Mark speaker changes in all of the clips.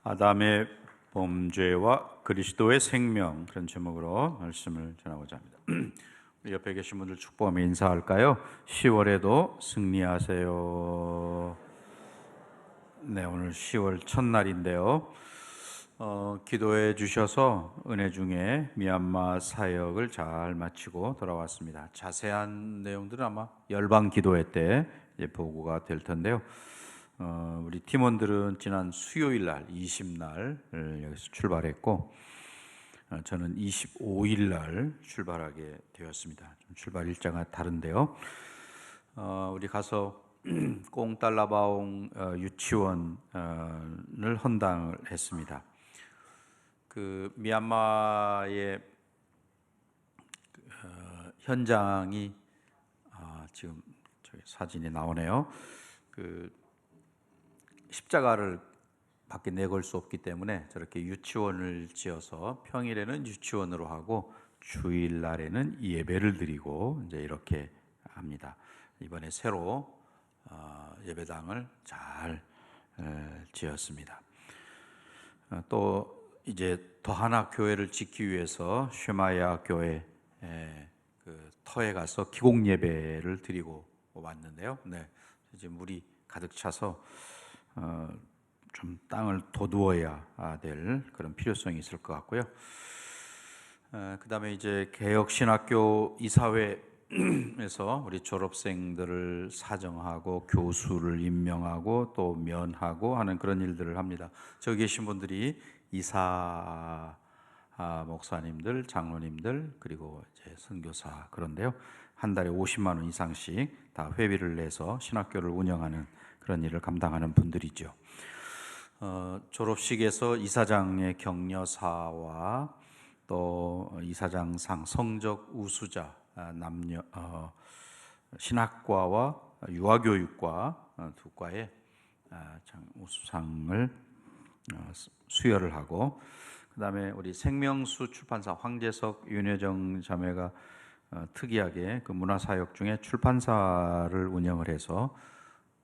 Speaker 1: 아담의 범죄와 그리스도의 생명, 그런 제목으로 말씀을 전하고자 합니다. 우리 옆에 계신 분들 축복하며 인사할까요? 10월에도 승리하세요. 네, 오늘 10월 첫날인데요. 기도해 주셔서 은혜 중에 미얀마 사역을 잘 마치고 돌아왔습니다. 자세한 내용들은 아마 열방 기도회 때 이제 보고가 될 텐데요. 우리 팀원들은 지난 수요일 날 20날 여기서 출발했고, 저는 25일 날 출발하게 되었습니다. 좀 출발 일정이 다른데요. 우리 가서 꽁달라바옹 유치원을 헌당을 했습니다. 그 미얀마의 현장이 지금 저기 사진이 나오네요. 그 십자가를 밖에 내걸 수 없기 때문에 저렇게 유치원을 지어서 평일에는 유치원으로 하고 주일날에는 예배를 드리고 이제 이렇게 합니다. 이번에 새로 예배당을 잘 지었습니다. 또 이제 더 하나 교회를 짓기 위해서 쉐마야 교회 그 터에 가서 기공 예배를 드리고 왔는데요. 네, 이제 물이 가득 차서 좀 땅을 도두어야 될 그런 필요성이 있을 것 같고요. 그 다음에 이제 개혁신학교 이사회에서 우리 졸업생들을 사정하고 교수를 임명하고 또 면하고 하는 그런 일들을 합니다. 저기 계신 분들이 이사 목사님들, 장로님들, 그리고 이제 선교사, 그런데요. 한 달에 50만 원 이상씩 다 회비를 내서 신학교를 운영하는 그런 일을 감당하는 분들이죠. 졸업식에서 이사장의 격려사와 또 이사장상 성적 우수자, 남녀 신학과와 유아교육과 두 과의 우수상을 수여를 하고, 그 다음에 우리 생명수 출판사 황재석, 윤여정 자매가 특이하게 그 문화사역 중에 출판사를 운영을 해서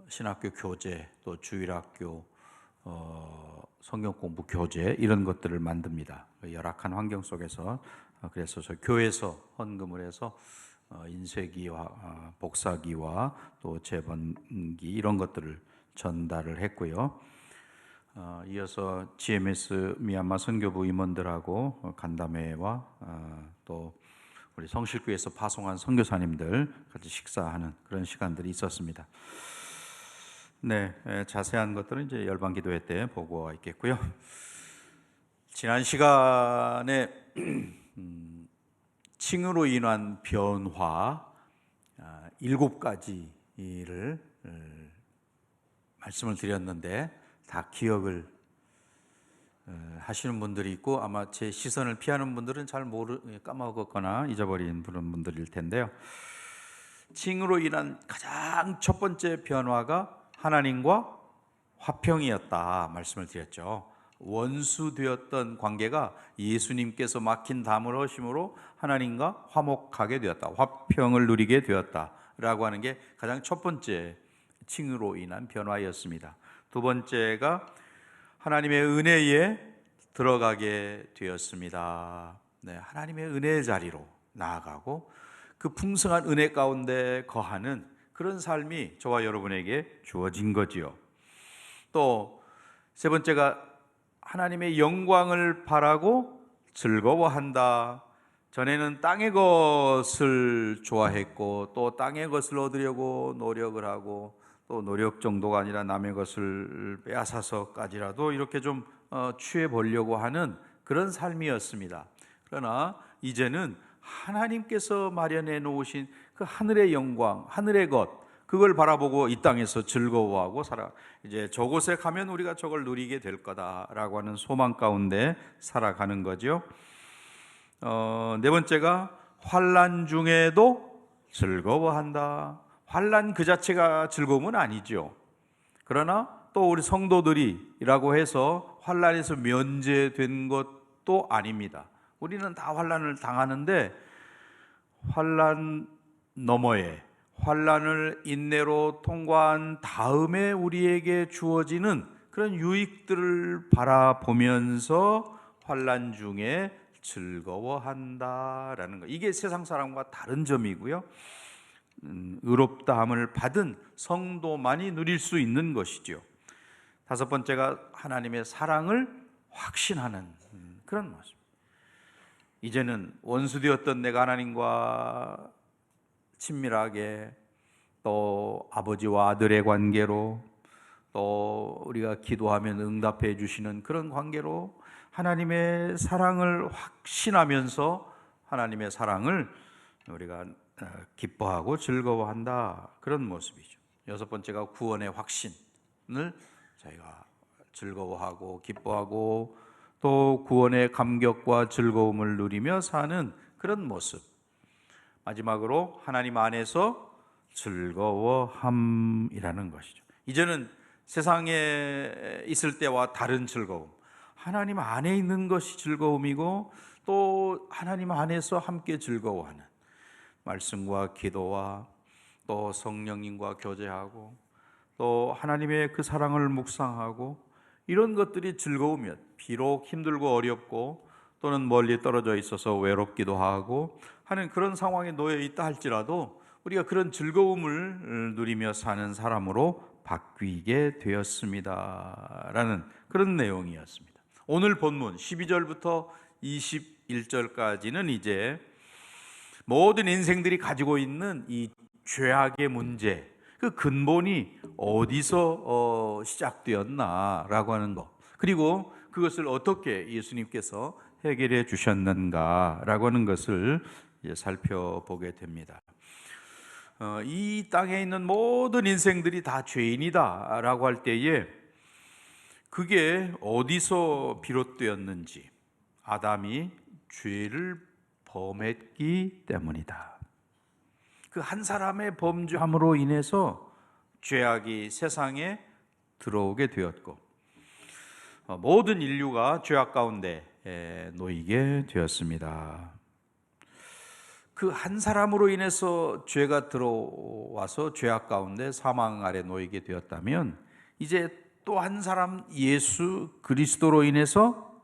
Speaker 1: 신학교 교재, 또 주일학교 성경공부 교재 이런 것들을 만듭니다. 열악한 환경 속에서 그래서 저 교회에서 헌금을 해서 인쇄기와 복사기와 또 재본기 이런 것들을 전달을 했고요. 이어서 GMS 미얀마 선교부 임원들하고 간담회와 또 우리 성실교회에서 파송한 선교사님들 같이 식사하는 그런 시간들이 있었습니다. 네, 자세한 것들은 이제 열방기도회 때 보고가 있겠고요. 지난 시간에 칭으로 인한 변화 7가지를 말씀을 드렸는데 다 기억을 하시는 분들이 있고, 아마 제 시선을 피하는 분들은 잘 까먹었거나 잊어버린 분들일 텐데요. 칭으로 인한 가장 첫 번째 변화가 하나님과 화평이었다 말씀을 드렸죠. 원수되었던 관계가 예수님께서 막힌 담을 허심으로 하나님과 화목하게 되었다, 화평을 누리게 되었다라고 하는 게 가장 첫 번째 칭으로 인한 변화였습니다. 두 번째가 하나님의 은혜에 들어가게 되었습니다. 네, 하나님의 은혜의 자리로 나아가고 그 풍성한 은혜 가운데 거하는 그런 삶이 저와 여러분에게 주어진 거지요. 또 세 번째가 하나님의 영광을 바라고 즐거워한다. 전에는 땅의 것을 좋아했고 또 땅의 것을 얻으려고 노력을 하고, 또 노력 정도가 아니라 남의 것을 빼앗아서까지라도 이렇게 좀 취해 보려고 하는 그런 삶이었습니다. 그러나 이제는 하나님께서 마련해 놓으신 그 하늘의 영광, 하늘의 것, 그걸 바라보고 이 땅에서 즐거워하고 살아. 이제 저곳에 가면 우리가 저걸 누리게 될 거다라고 하는 소망 가운데 살아가는 거죠. 네 번째가 환난 중에도 즐거워한다. 환난 그 자체가 즐거움은 아니죠. 그러나 또 우리 성도들이라고 해서 환난에서 면제된 것도 아닙니다. 우리는 다 환난을 당하는데 환난 너머에 환난을 인내로 통과한 다음에 우리에게 주어지는 그런 유익들을 바라보면서 환난 중에 즐거워한다라는 거. 이게 세상 사람과 다른 점이고요. 의롭다함을 받은 성도만이 누릴 수 있는 것이죠. 다섯 번째가 하나님의 사랑을 확신하는 그런 모습. 이제는 원수되었던 내가 하나님과 친밀하게, 또 아버지와 아들의 관계로, 또 우리가 기도하면 응답해 주시는 그런 관계로 하나님의 사랑을 확신하면서 하나님의 사랑을 우리가 기뻐하고 즐거워한다, 그런 모습이죠. 여섯 번째가 구원의 확신을 저희가 즐거워하고 기뻐하고 또 구원의 감격과 즐거움을 누리며 사는 그런 모습. 마지막으로 하나님 안에서 즐거워함이라는 것이죠. 이제는 세상에 있을 때와 다른 즐거움, 하나님 안에 있는 것이 즐거움이고 또 하나님 안에서 함께 즐거워하는, 말씀과 기도와 또 성령님과 교제하고 또 하나님의 그 사랑을 묵상하고, 이런 것들이 즐거우면 비록 힘들고 어렵고 또는 멀리 떨어져 있어서 외롭기도 하고 하는 그런 상황에 놓여 있다 할지라도 우리가 그런 즐거움을 누리며 사는 사람으로 바뀌게 되었습니다 라는 그런 내용이었습니다. 오늘 본문 12절부터 21절까지는 이제 모든 인생들이 가지고 있는 이 죄악의 문제, 그 근본이 어디서 시작되었나라고 하는 것, 그리고 그것을 어떻게 예수님께서 해결해 주셨는가라고 하는 것을 살펴보게 됩니다. 이 땅에 있는 모든 인생들이 다 죄인이다라고 할 때에 그게 어디서 비롯되었는지, 아담이 죄를 범했기 때문이다. 그 한 사람의 범죄함으로 인해서 죄악이 세상에 들어오게 되었고 모든 인류가 죄악 가운데 놓이게 되었습니다. 그 한 사람으로 인해서 죄가 들어와서 죄악 가운데 사망 아래 놓이게 되었다면, 이제 또 한 사람 예수 그리스도로 인해서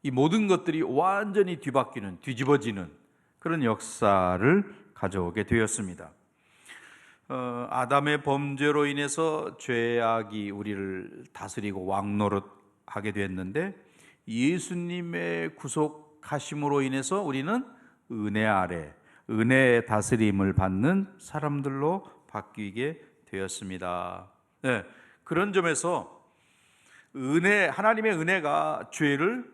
Speaker 1: 이 모든 것들이 완전히 뒤바뀌는, 뒤집어지는 그런 역사를 가져오게 되었습니다. 아담의 범죄로 인해서 죄악이 우리를 다스리고 왕노릇하게 됐는데, 예수님의 구속하심으로 인해서 우리는 은혜 아래, 은혜의 다스림을 받는 사람들로 바뀌게 되었습니다. 네, 그런 점에서 하나님의 은혜가 죄를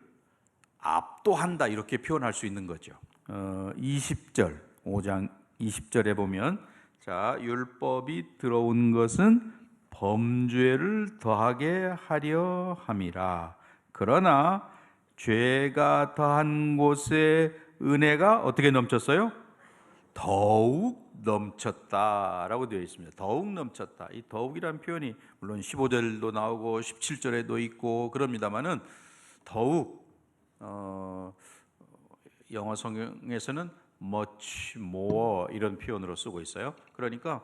Speaker 1: 압도한다, 이렇게 표현할 수 있는 거죠. 20절 5장 20절에 보면, 자, 율법이 들어온 것은 범죄를 더하게 하려 함이라. 그러나 죄가 더한 곳에 은혜가 어떻게 넘쳤어요? 더욱 넘쳤다라고 되어 있습니다. 더욱 넘쳤다. 이 더욱이라는 표현이 물론 15절도 나오고 17절에도 있고 그럽니다만은, 더욱 영어 성경에서는 much more 이런 표현으로 쓰고 있어요. 그러니까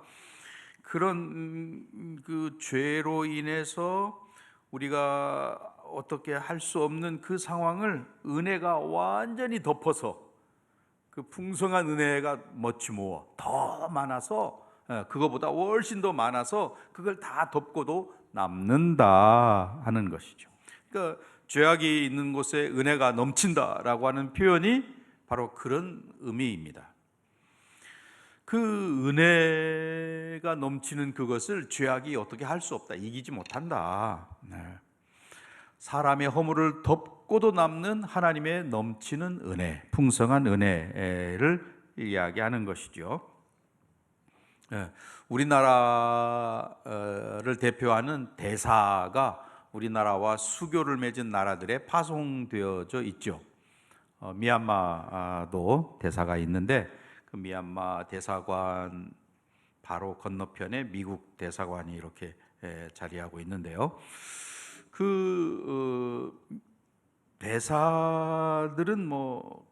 Speaker 1: 그런 그 죄로 인해서 우리가 어떻게 할 수 없는 그 상황을 은혜가 완전히 덮어서, 그 풍성한 은혜가 much more, 더 많아서, 그거보다 훨씬 더 많아서 그걸 다 덮고도 남는다 하는 것이죠. 그러니까 죄악이 있는 곳에 은혜가 넘친다라고 하는 표현이 바로 그런 의미입니다. 그 은혜가 넘치는 그것을 죄악이 어떻게 할 수 없다, 이기지 못한다. 사람의 허물을 덮고도 남는 하나님의 넘치는 은혜, 풍성한 은혜를 이야기하는 것이죠. 우리나라를 대표하는 대사가 우리나라와 수교를 맺은 나라들에 파송되어져 있죠. 미얀마도 대사가 있는데, 그 미얀마 대사관 바로 건너편에 미국 대사관이 이렇게 자리하고 있는데요. 그 대사들은 뭐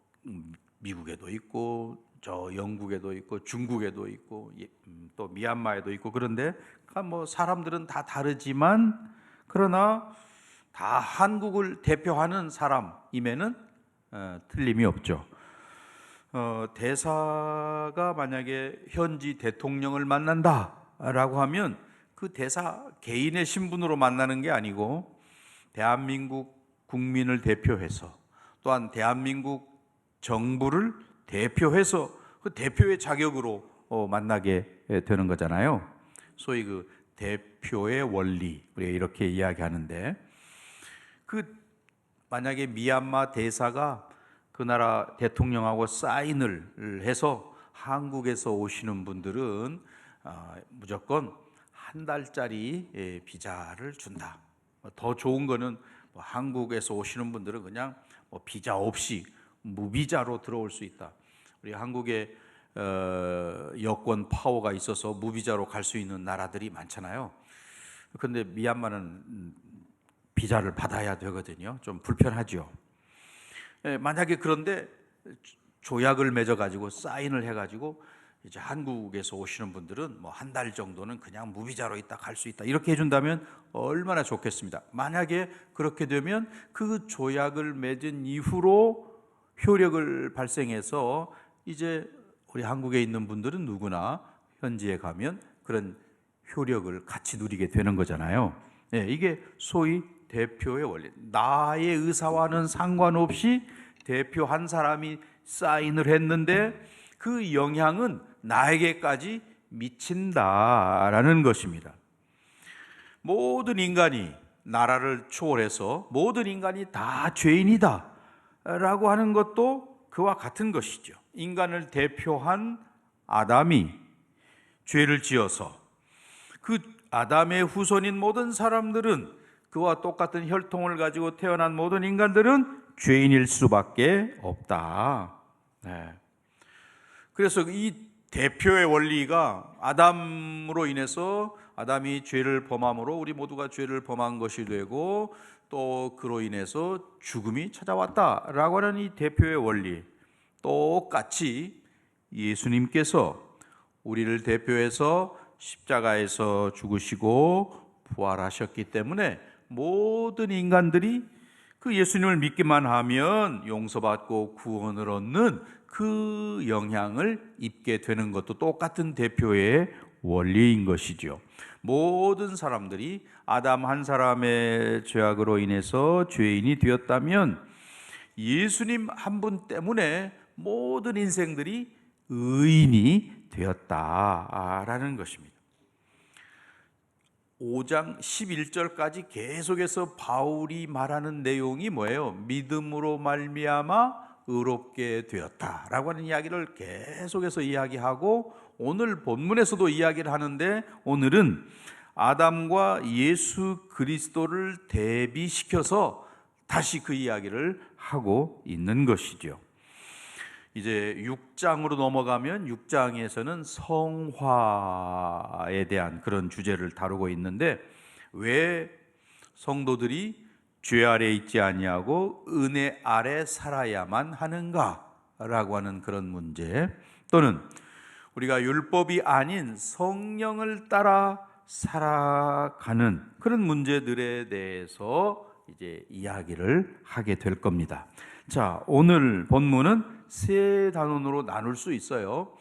Speaker 1: 미국에도 있고 저 영국에도 있고 중국에도 있고 또 미얀마에도 있고, 그런데 뭐 사람들은 다 다르지만 그러나 다 한국을 대표하는 사람임에는 틀림이 없죠. 대사가 만약에 현지 대통령을 만난다라고 하면 그 대사 개인의 신분으로 만나는 게 아니고 대한민국 국민을 대표해서 또한 대한민국 정부를 대표해서 그 대표의 자격으로 만나게 되는 거잖아요. 소위 그 대표의 원리, 우리가 이렇게 이야기하는데, 만약에 미얀마 대사가 그 나라 대통령하고 사인을 해서 한국에서 오시는 분들은 무조건 한 달짜리 비자를 준다. 더 좋은 거는 한국에서 오시는 분들은 그냥 비자 없이 무비자로 들어올 수 있다. 우리 한국에 여권 파워가 있어서 무비자로 갈 수 있는 나라들이 많잖아요. 그런데 미얀마는 비자를 받아야 되거든요. 좀 불편하죠. 만약에 그런데 조약을 맺어가지고 사인을 해가지고 이제 한국에서 오시는 분들은 한 달 정도는 그냥 무비자로 있다 갈 수 있다 이렇게 해준다면 얼마나 좋겠습니다. 만약에 그렇게 되면 그 조약을 맺은 이후로 효력을 발생해서 이제 우리 한국에 있는 분들은 누구나 현지에 가면 그런 효력을 같이 누리게 되는 거잖아요. 이게 소위 대표의 원리. 나의 의사와는 상관없이 대표 한 사람이 사인을 했는데 그 영향은 나에게까지 미친다라는 것입니다. 모든 인간이 나라를 초월해서 모든 인간이 다 죄인이다 라고 하는 것도 그와 같은 것이죠. 인간을 대표한 아담이 죄를 지어서 그 아담의 후손인 모든 사람들은, 그와 똑같은 혈통을 가지고 태어난 모든 인간들은 죄인일 수밖에 없다. 그래서 이 대표의 원리가 아담으로 인해서 아담이 죄를 범함으로 우리 모두가 죄를 범한 것이 되고 또 그로 인해서 죽음이 찾아왔다라고 하는 이 대표의 원리, 똑같이 예수님께서 우리를 대표해서 십자가에서 죽으시고 부활하셨기 때문에 모든 인간들이 그 예수님을 믿기만 하면 용서받고 구원을 얻는 그 영향을 입게 되는 것도 똑같은 대표의 원리인 것이죠. 모든 사람들이 아담 한 사람의 죄악으로 인해서 죄인이 되었다면 예수님 한 분 때문에 모든 인생들이 의인이 되었다라는 것입니다. 5장 11절까지 계속해서 바울이 말하는 내용이 뭐예요? 믿음으로 말미암아 의롭게 되었다라고 하는 이야기를 계속해서 이야기하고 오늘 본문에서도 이야기를 하는데 오늘은 아담과 예수 그리스도를 대비시켜서 다시 그 이야기를 하고 있는 것이죠. 이제 6장으로 넘어가면 6장에서는 성화에 대한 그런 주제를 다루고 있는데, 왜 성도들이 죄 아래 있지 아니하고 은혜 아래 살아야만 하는가라고 하는 그런 문제, 또는 우리가 율법이 아닌 성령을 따라 살아가는 그런 문제들에 대해서 이제 이야기를 하게 될 겁니다. 자, 오늘 본문은 세 단원으로 나눌 수 있어요.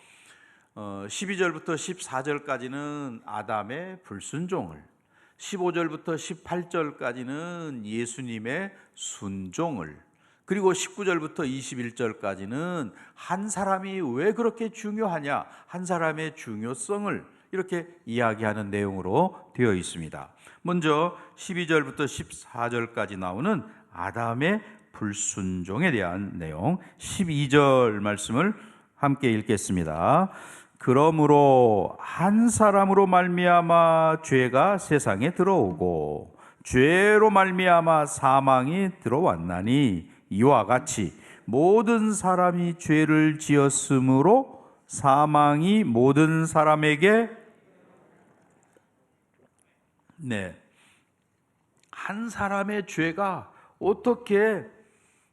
Speaker 1: 12절부터 14절까지는 아담의 불순종을, 15절부터 18절까지는 예수님의 순종을, 그리고 19절부터 21절까지는 한 사람이 왜 그렇게 중요하냐, 한 사람의 중요성을 이렇게 이야기하는 내용으로 되어 있습니다. 먼저 12절부터 14절까지 나오는 아담의 불순종에 대한 내용, 12절 말씀을 함께 읽겠습니다. 그러므로 한 사람으로 말미암아 죄가 세상에 들어오고 죄로 말미암아 사망이 들어왔나니 이와 같이 모든 사람이 죄를 지었으므로 사망이 모든 사람에게 한 사람의 죄가 어떻게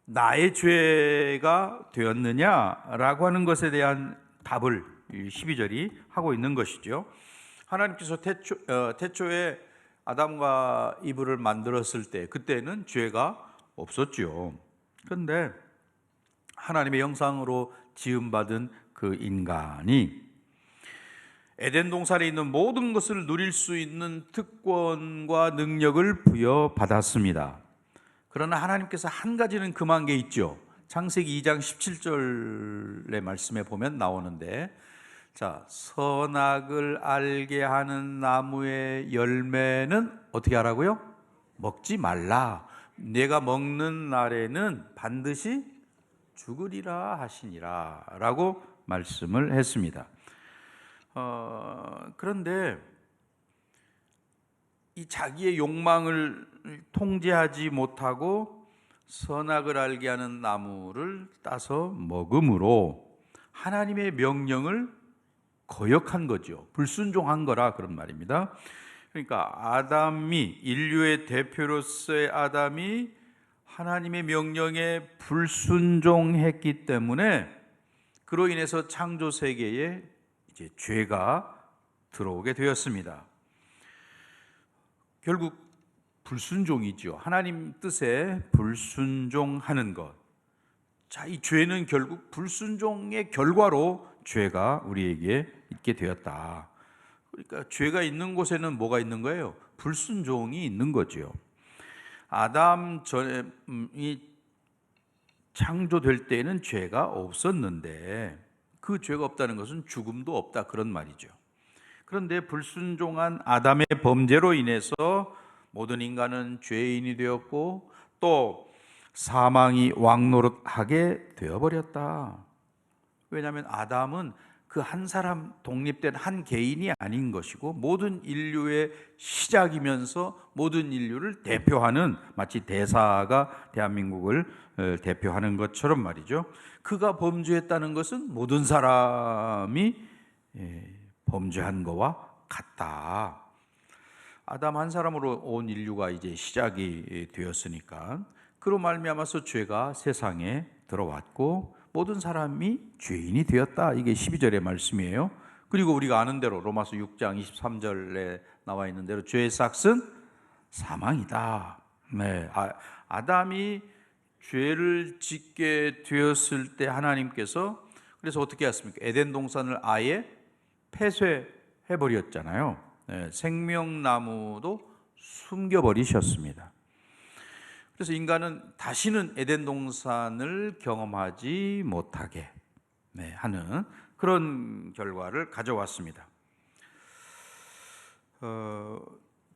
Speaker 1: 나의 죄가 되었느냐라고 하는 것에 대한 답을 12절이 하고 있는 것이죠. 하나님께서 태초에 아담과 이브를 만들었을 때 그때는 죄가 없었죠. 그런데 하나님의 형상으로 지음받은 그 인간이 에덴 동산에 있는 모든 것을 누릴 수 있는 특권과 능력을 부여받았습니다. 그러나 하나님께서 한 가지는 금한 게 있죠. 창세기 2장 17절의 말씀에 보면 나오는데, 자, 선악을 알게 하는 나무의 열매는 어떻게 하라고요? 먹지 말라. 내가 먹는 날에는 반드시 죽으리라 하시니라 라고 말씀을 했습니다. 그런데 이 자기의 욕망을 통제하지 못하고 선악을 알게 하는 나무를 따서 먹음으로 하나님의 명령을 거역한 거죠. 불순종한 거라 그런 말입니다. 그러니까 아담이, 인류의 대표로서의 아담이 하나님의 명령에 불순종했기 때문에 그로 인해서 창조 세계에 이제 죄가 들어오게 되었습니다. 결국 불순종이죠. 하나님 뜻에 불순종하는 것. 자, 이 죄는 결국 불순종의 결과로 죄가 우리에게 있게 되었다. 그러니까 죄가 있는 곳에는 뭐가 있는 거예요? 불순종이 있는 거죠. 아담 전이 창조될 때에는 죄가 없었는데 그 죄가 없다는 것은 죽음도 없다 그런 말이죠. 그런데 불순종한 아담의 범죄로 인해서 모든 인간은 죄인이 되었고 또 사망이 왕노릇하게 되어버렸다. 왜냐하면 아담은 그 한 사람 독립된 한 개인이 아닌 것이고 모든 인류의 시작이면서 모든 인류를 대표하는, 마치 대사가 대한민국을 대표하는 것처럼 말이죠. 그가 범죄했다는 것은 모든 사람이 범죄한 것과 같다. 아담 한 사람으로 온 인류가 이제 시작이 되었으니까 그로 말미암아서 죄가 세상에 들어왔고 모든 사람이 죄인이 되었다. 이게 12절의 말씀이에요. 그리고 우리가 아는 대로 로마서 6장 23절에 나와 있는 대로 죄의 삭은 사망이다. 네, 아담이 죄를 짓게 되었을 때 하나님께서 그래서 어떻게 했습니까? 에덴 동산을 아예 폐쇄해 버렸잖아요. 네, 생명나무도 숨겨버리셨습니다. 그래서 인간은 다시는 에덴 동산을 경험하지 못하게 하는 그런 결과를 가져왔습니다.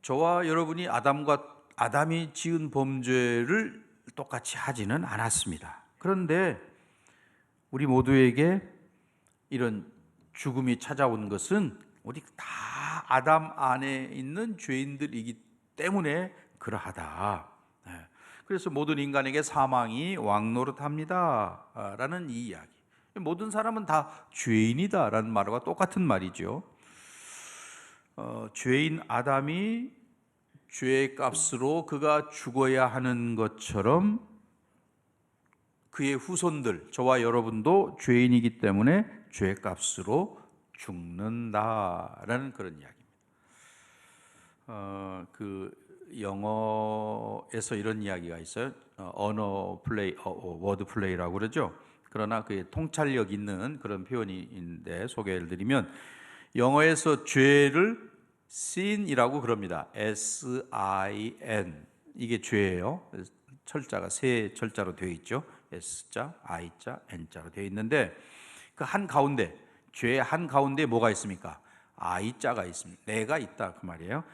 Speaker 1: 저와 여러분이 아담이 지은 범죄를 똑같이 하지는 않았습니다. 그런데 우리 모두에게 이런 죽음이 찾아온 것은 우리 다 아담 안에 있는 죄인들이기 때문에 그러하다. 그래서 모든 인간에게 사망이 왕노릇합니다 라는 이 이야기. 모든 사람은 다 죄인이다 라는 말과 똑같은 말이죠. 죄인 아담이 죄의 값으로 그가 죽어야 하는 것처럼 그의 후손들, 저와 여러분도 죄인이기 때문에 죄의 값으로 죽는다라는 그런 이야기입니다. 영어에서 이런 이야기가 있어요. 언어 플레이, 워드 플레이라고 그러죠. 그러나 그게 통찰력 있는 그런 표현인데 소개를 드리면 영어에서 죄를 sin이라고 그럽니다. S-I-N 이게 죄예요. 철자가 세 철자로 되어 있죠. S자, I자, N자로 되어 있는데 그 한 가운데, 죄의 한 가운데 뭐가 있습니까? I자가 있습니다. 내가 있다 그 말이에요.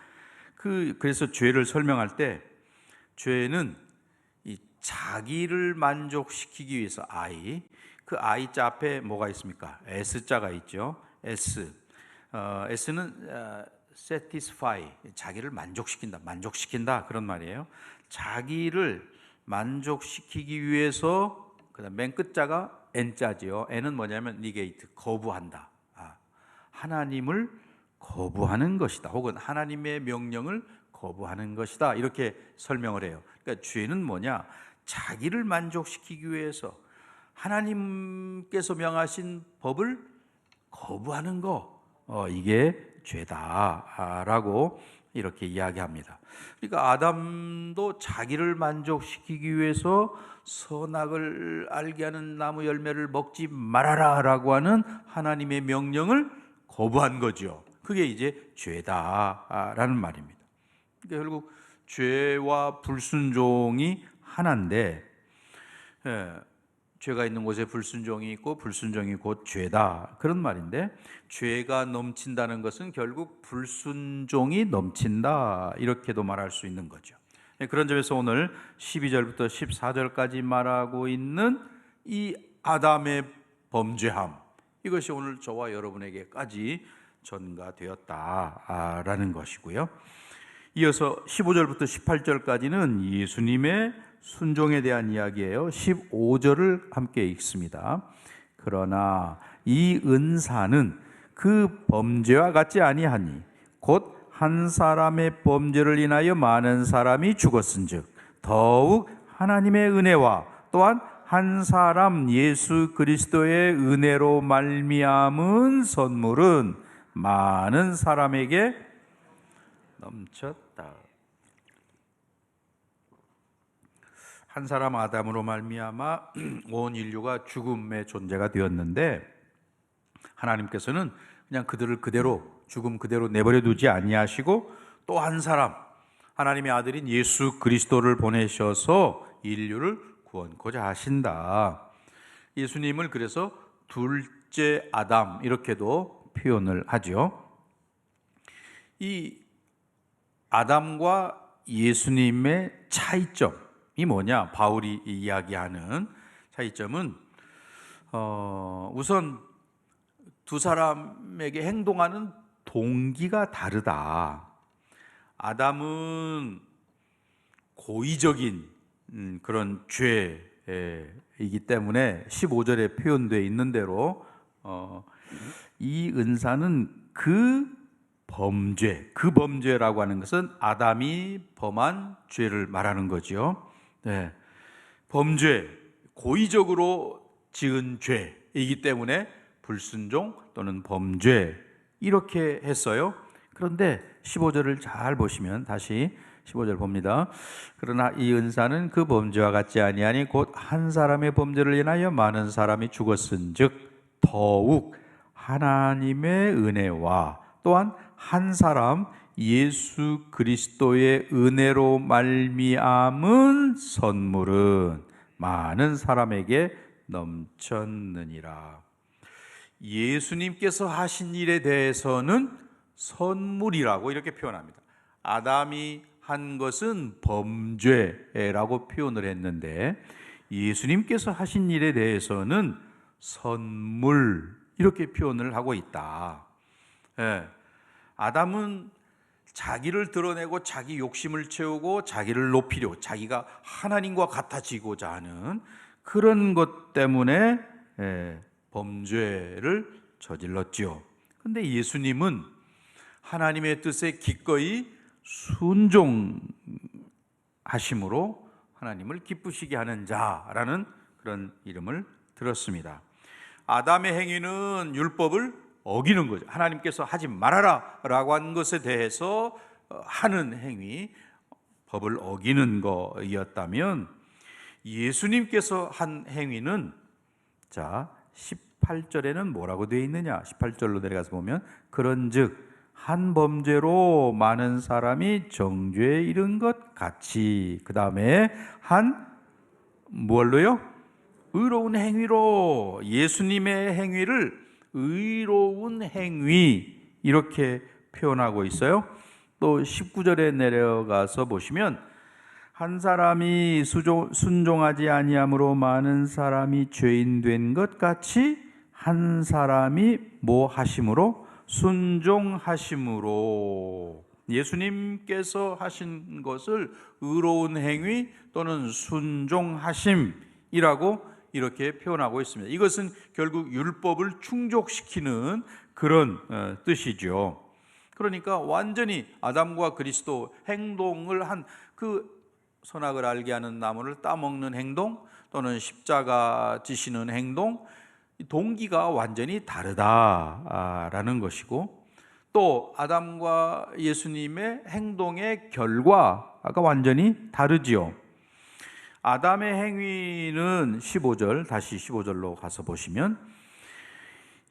Speaker 1: 그래서 죄를 설명할 때 죄는 이 자기를 만족시키기 위해서 그 I자 앞에 뭐가 있습니까? S자가 있죠. S는 satisfy, 자기를 만족시킨다 그런 말이에요. 자기를 만족시키기 위해서 그다음 맨 끝자가 N자지요. N은 뭐냐면 negate, 거부한다. 하나님을 거부하는 것이다. 혹은 하나님의 명령을 거부하는 것이다. 이렇게 설명을 해요. 그러니까 죄는 뭐냐? 자기를 만족시키기 위해서 하나님께서 명하신 법을 거부하는 거, 이게 죄다라고 이렇게 이야기합니다. 그러니까 아담도 자기를 만족시키기 위해서 선악을 알게 하는 나무 열매를 먹지 말아라 라고 하는 하나님의 명령을 거부한 거죠. 그게 이제 죄다라는 말입니다. 그러니까 결국 죄와 불순종이 하나인데, 죄가 있는 곳에 불순종이 있고 불순종이 곧 죄다, 그런 말인데, 죄가 넘친다는 것은 결국 불순종이 넘친다, 이렇게도 말할 수 있는 거죠. 그런 점에서 오늘 12절부터 14절까지 말하고 있는 이 아담의 범죄함, 이것이 오늘 저와 여러분에게까지 전가되었다라는 것이고요. 이어서 15절부터 18절까지는 예수님의 순종에 대한 이야기예요. 15절을 함께 읽습니다. 그러나 이 은사는 그 범죄와 같지 아니하니 곧 한 사람의 범죄를 인하여 많은 사람이 죽었은즉 더욱 하나님의 은혜와 또한 한 사람 예수 그리스도의 은혜로 말미암은 선물은 많은 사람에게 넘쳤다. 한 사람 아담으로 말미암아 온 인류가 죽음의 존재가 되었는데, 하나님께서는 그냥 그들을 그대로 죽음 그대로 내버려 두지 아니하시고 또 한 사람, 하나님의 아들인 예수 그리스도를 보내셔서 인류를 구원코자 하신다. 예수님을 그래서 둘째 아담 이렇게도 표현을 하죠. 이 아담과 예수님의 차이점이 뭐냐? 바울이 이야기하는 차이점은 우선 두 사람에게 행동하는 동기가 다르다. 아담은 고의적인 그런 죄이기 때문에 15절에 표현되어 있는 대로 이 은사는 그 범죄라고 하는 것은 아담이 범한 죄를 말하는 거죠. 범죄, 고의적으로 지은 죄이기 때문에 불순종 또는 범죄, 이렇게 했어요. 그런데 15절을 잘 보시면, 다시 15절 봅니다. 그러나 이 은사는 그 범죄와 같지 아니하니 곧 한 사람의 범죄를 인하여 많은 사람이 죽었은즉 더욱 하나님의 은혜와 또한 한 사람 예수 그리스도의 은혜로 말미암은 선물은 많은 사람에게 넘쳤느니라. 예수님께서 하신 일에 대해서는 선물이라고 이렇게 표현합니다. 아담이 한 것은 범죄라고 표현을 했는데, 예수님께서 하신 일에 대해서는 선물, 이렇게 표현을 하고 있다. 아담은 자기를 드러내고 자기 욕심을 채우고 자기를 높이려, 자기가 하나님과 같아지고자 하는 그런 것 때문에 범죄를 저질렀죠. 그런데 예수님은 하나님의 뜻에 기꺼이 순종하심으로 하나님을 기쁘시게 하는 자라는 그런 이름을 들었습니다. 아담의 행위는 율법을 어기는 거죠. 하나님께서 하지 말아라 라고 한 것에 대해서 하는 행위, 법을 어기는 거였다면, 예수님께서 한 행위는, 자 18절에는 뭐라고 되어 있느냐? 18절로 내려가서 보면, 그런즉 한 범죄로 많은 사람이 정죄에 이른 것 같이, 그 다음에 한 뭘로요? 의로운 행위로. 예수님의 행위를 의로운 행위, 이렇게 표현하고 있어요. 또 19절에 내려가서 보시면, 한 사람이 순종하지 아니함으로 많은 사람이 죄인 된 것 같이 한 사람이 뭐 하심으로? 순종하심으로. 예수님께서 하신 것을 의로운 행위 또는 순종하심이라고 이렇게 표현하고 있습니다. 이것은 결국 율법을 충족시키는 그런 뜻이죠. 그러니까 완전히 아담과 그리스도 행동을 한 그 선악을 알게 하는 나무를 따먹는 행동 또는 십자가 지시는 행동, 동기가 완전히 다르다라는 것이고, 또 아담과 예수님의 행동의 결과가 완전히 다르지요. 아담의 행위는 15절, 다시 15절로 가서 보시면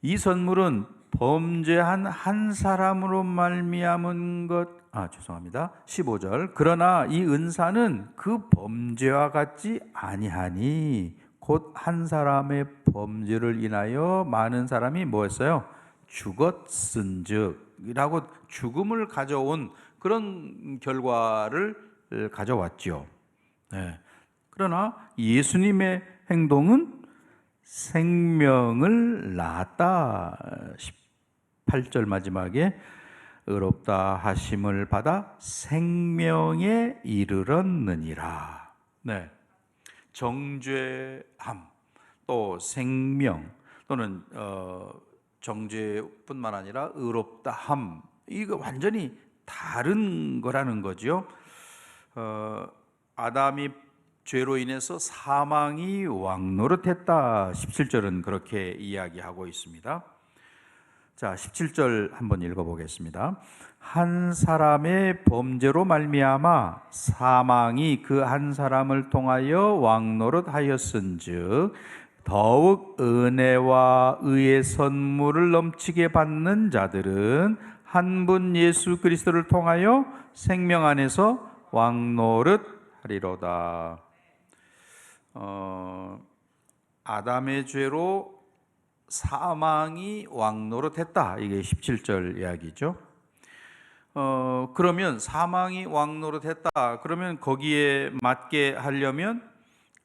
Speaker 1: 이 선물은 범죄한 한 사람으로 말미암은 것, 15절. 그러나 이 은사는 그 범죄와 같지 아니하니 곧 한 사람의 범죄를 인하여 많은 사람이 뭐했어요? 죽었은즉 이라고 죽음을 가져온 그런 결과를 가져왔죠. 네. 그러나 예수님의 행동은 생명을 낳았다. 18절 마지막에 의롭다 하심을 받아 생명에 이르렀느니라. 네. 정죄함, 또 생명, 또는 정죄뿐만 아니라 의롭다함, 이거 완전히 다른 거라는 거죠. 아담이 죄로 인해서 사망이 왕노릇했다. 17절은 그렇게 이야기하고 있습니다. 자, 17절 한번 읽어보겠습니다. 한 사람의 범죄로 말미암아 사망이 그 한 사람을 통하여 왕노릇하였은즉 더욱 은혜와 의의 선물을 넘치게 받는 자들은 한 분 예수 그리스도를 통하여 생명 안에서 왕노릇하리로다. 아담의 죄로 사망이 왕노릇했다. 이게 17절 이야기죠. 그러면 사망이 왕노릇했다. 그러면 거기에 맞게 하려면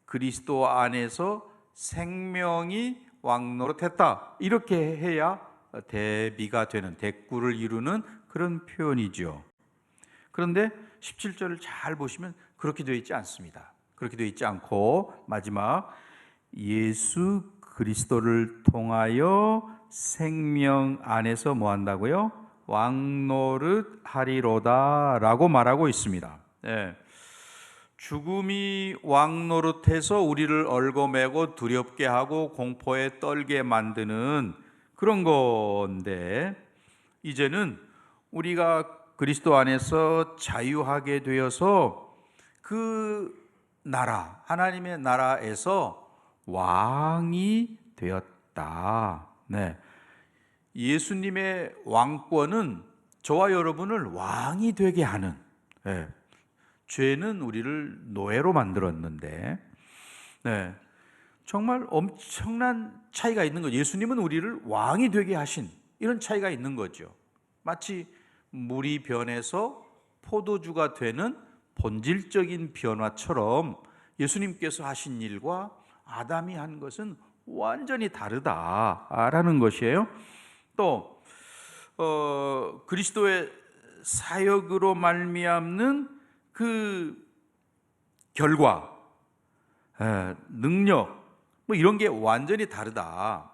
Speaker 1: 그리스도 안에서 생명이 왕노릇했다. 이렇게 해야 대비가 되는, 대꾸를 이루는 그런 표현이죠. 그런데 17절을 잘 보시면 그렇게 되어 있지 않습니다. 그렇게 되어 있지 않고 마지막 예수 그리스도를 통하여 생명 안에서 뭐 한다고요? 왕노릇하리로다 라고 말하고 있습니다. 네. 죽음이 왕노릇해서 우리를 얽어매고 두렵게 하고 공포에 떨게 만드는 그런 건데, 이제는 우리가 그리스도 안에서 자유하게 되어서 그 나라, 하나님의 나라에서 왕이 되었다. 네. 예수님의 왕권은 저와 여러분을 왕이 되게 하는, 네. 죄는 우리를 노예로 만들었는데, 네. 정말 엄청난 차이가 있는 거죠. 예수님은 우리를 왕이 되게 하신 이런 차이가 있는 거죠. 마치 물이 변해서 포도주가 되는 본질적인 변화처럼 예수님께서 하신 일과 아담이 한 것은 완전히 다르다라는 것이에요. 또 그리스도의 사역으로 말미암는 그 결과, 능력, 뭐 이런 게 완전히 다르다.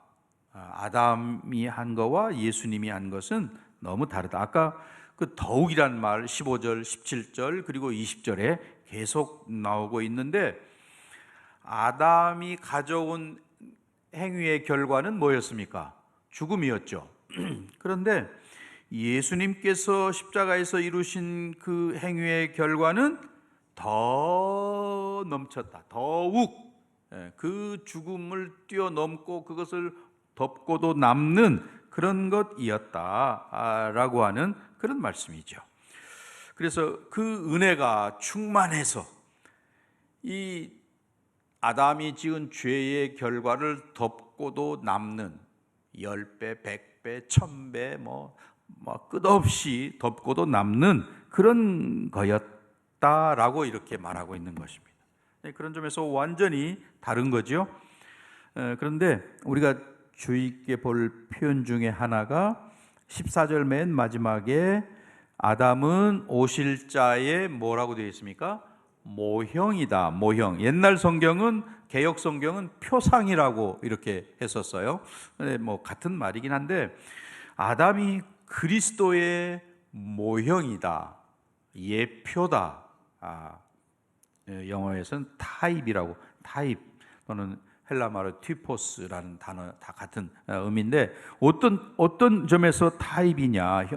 Speaker 1: 아담이 한 거와 예수님이 한 것은 너무 다르다. 아까 그 더욱이란 말 15절, 17절 그리고 20절에 계속 나오고 있는데, 아담이 가져온 행위의 결과는 뭐였습니까? 죽음이었죠. 그런데 예수님께서 십자가에서 이루신 그 행위의 결과는 더 넘쳤다. 더욱 그 죽음을 뛰어넘고 그것을 덮고도 남는 그런 것이었다라고 하는 그런 말씀이죠. 그래서 그 은혜가 충만해서 이 아담이 지은 죄의 결과를 덮고도 남는 10배, 100배, 1000배 뭐 끝없이 덮고도 남는 그런 거였다라고 이렇게 말하고 있는 것입니다. 그런 점에서 완전히 다른 거죠. 그런데 우리가 주의 있게 볼 표현 중에 하나가 14절 맨 마지막에 아담은 오실 자의 뭐라고 되어 있습니까? 모형이다. 모형. 옛날 성경은, 개역 성경은 표상이라고 이렇게 했었어요. 뭐 같은 말이긴 한데, 아담이 그리스도의 모형이다, 예표다. 영어에서는 타입이라고, 타입 또는 헬라 말로 typos라는 단어 다 같은 의미인데 어떤 점에서 타입이냐,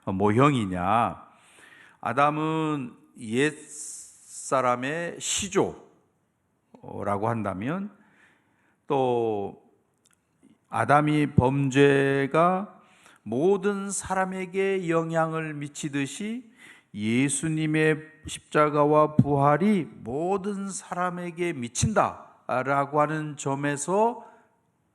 Speaker 1: 모형이냐. 아담은 옛 사람의 시조라고 한다면, 또 아담이 범죄가 모든 사람에게 영향을 미치듯이 예수님의 십자가와 부활이 모든 사람에게 미친다라고 하는 점에서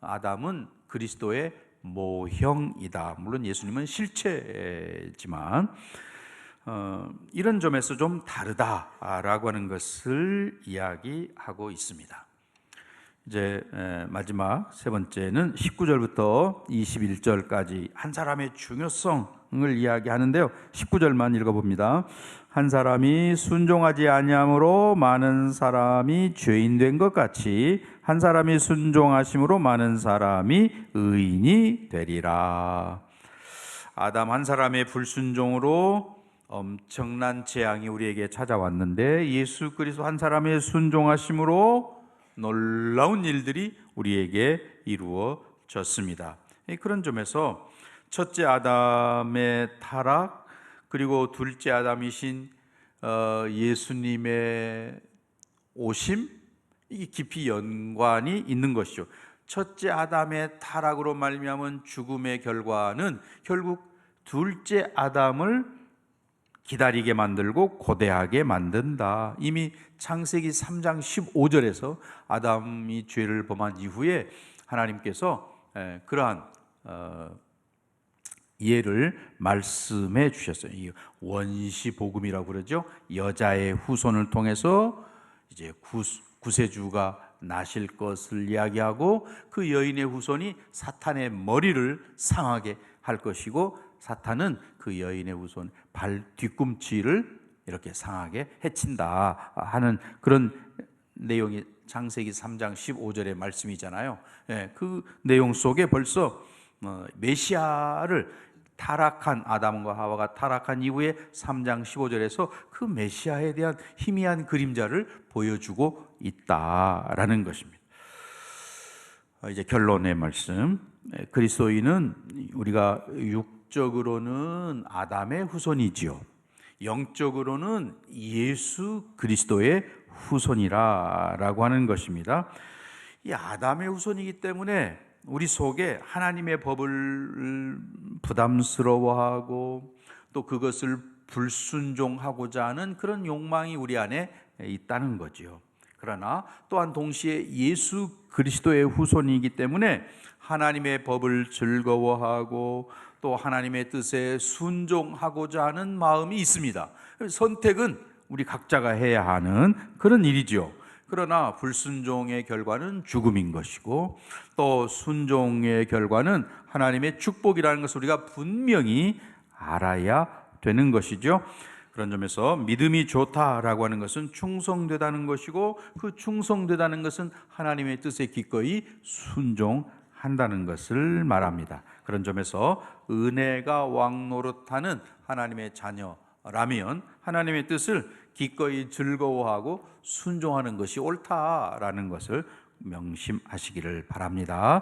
Speaker 1: 아담은 그리스도의 모형이다. 물론 예수님은 실체지만 이런 점에서 좀 다르다라고 하는 것을 이야기하고 있습니다. 이제 마지막 세 번째는 19절부터 21절까지 한 사람의 중요성을 이야기하는데요. 19절만 읽어봅니다. 한 사람이 순종하지 아니함으로 많은 사람이 죄인 된 것 같이 한 사람이 순종하심으로 많은 사람이 의인이 되리라. 아담 한 사람의 불순종으로 엄청난 재앙이 우리에게 찾아왔는데 예수 그리스도 한 사람의 순종하심으로 놀라운 일들이 우리에게 이루어졌습니다. 그런 점에서 첫째 아담의 타락, 그리고 둘째 아담이신 예수님의 오심, 이게 깊이 연관이 있는 것이죠. 첫째 아담의 타락으로 말미암은 죽음의 결과는 결국 둘째 아담을 기다리게 만들고 고대하게 만든다. 이미 창세기 3장 15절에서 아담이 죄를 범한 이후에 하나님께서 그러한 예를 말씀해 주셨어요. 이 원시 복음이라고 그러죠. 여자의 후손을 통해서 이제 구세주가 나실 것을 이야기하고, 그 여인의 후손이 사탄의 머리를 상하게 할 것이고, 사탄은 그 여인의 후손 발 뒤꿈치를 이렇게 상하게 해친다 하는 그런 내용이 창세기 3장 15절의 말씀이잖아요. 그 내용 속에 벌써 메시아를, 타락한 아담과 하와가 타락한 이후에 3장 15절에서 그 메시아에 대한 희미한 그림자를 보여주고 있다라는 것입니다. 이제 결론의 말씀. 그리스도인은 우리가 육적으로는 아담의 후손이지요, 영적으로는 예수 그리스도의 후손이라고 하는 것입니다. 이 아담의 후손이기 때문에 우리 속에 하나님의 법을 부담스러워하고 또 그것을 불순종하고자 하는 그런 욕망이 우리 안에 있다는 거죠. 그러나 또한 동시에 예수 그리스도의 후손이기 때문에 하나님의 법을 즐거워하고 또 하나님의 뜻에 순종하고자 하는 마음이 있습니다. 선택은 우리 각자가 해야 하는 그런 일이죠. 그러나 불순종의 결과는 죽음인 것이고, 또 순종의 결과는 하나님의 축복이라는 것을 우리가 분명히 알아야 되는 것이죠. 그런 점에서 믿음이 좋다라고 하는 것은 충성되다는 것이고, 그 충성되다는 것은 하나님의 뜻에 기꺼이 순종한다는 것을 말합니다. 그런 점에서 은혜가 왕노릇하는 하나님의 자녀라면 하나님의 뜻을 기꺼이 즐거워하고 순종하는 것이 옳다라는 것을 명심하시기를 바랍니다.